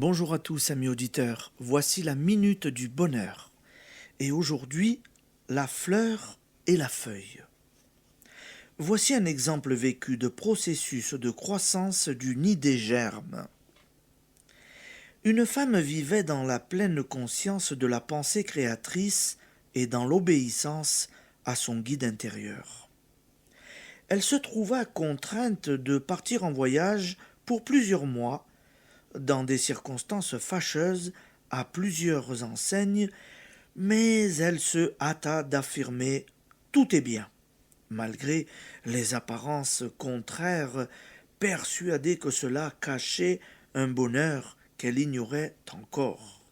Bonjour à tous amis auditeurs, voici la minute du bonheur. Et aujourd'hui, la fleur et la feuille. Voici un exemple vécu de processus de croissance du nid des germes. Une femme vivait dans la pleine conscience de la pensée créatrice et dans l'obéissance à son guide intérieur. Elle se trouva contrainte de partir en voyage pour plusieurs mois dans des circonstances fâcheuses à plusieurs enseignes, mais elle se hâta d'affirmer tout est bien, malgré les apparences contraires, persuadée que cela cachait un bonheur qu'elle ignorait encore.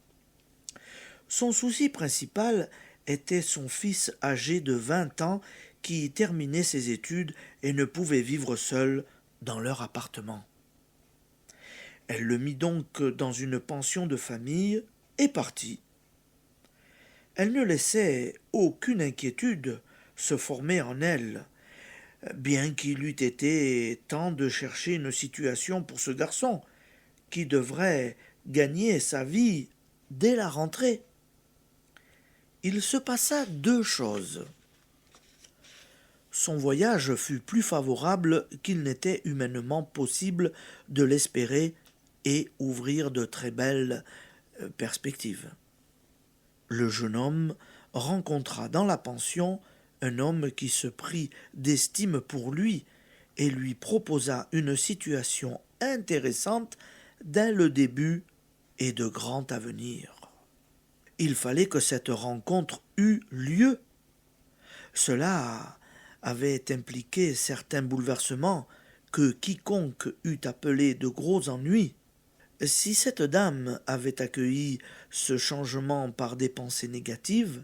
Son souci principal était son fils âgé de 20 ans qui terminait ses études et ne pouvait vivre seul dans leur appartement. Elle le mit donc dans une pension de famille et partit. Elle ne laissait aucune inquiétude se former en elle, bien qu'il eût été temps de chercher une situation pour ce garçon, qui devrait gagner sa vie dès la rentrée. Il se passa deux choses. Son voyage fut plus favorable qu'il n'était humainement possible de l'espérer et ouvrir de très belles perspectives. Le jeune homme rencontra dans la pension un homme qui se prit d'estime pour lui et lui proposa une situation intéressante dès le début et de grand avenir. Il fallait que cette rencontre eût lieu. Cela avait impliqué certains bouleversements que quiconque eût appelés de gros ennuis. Si cette dame avait accueilli ce changement par des pensées négatives,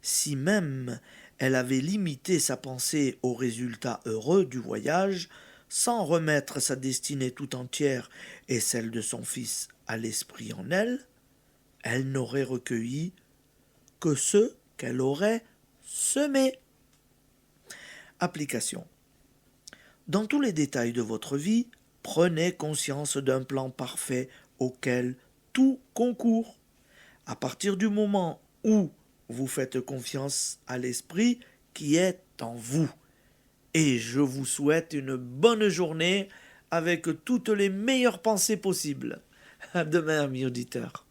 si même elle avait limité sa pensée aux résultats heureux du voyage, sans remettre sa destinée tout entière et celle de son fils à l'esprit en elle, elle n'aurait recueilli que ce qu'elle aurait semé. Application. Dans tous les détails de votre vie, prenez conscience d'un plan parfait auquel tout concourt. À partir du moment où vous faites confiance à l'esprit qui est en vous. Et je vous souhaite une bonne journée avec toutes les meilleures pensées possibles. À demain, amis auditeurs.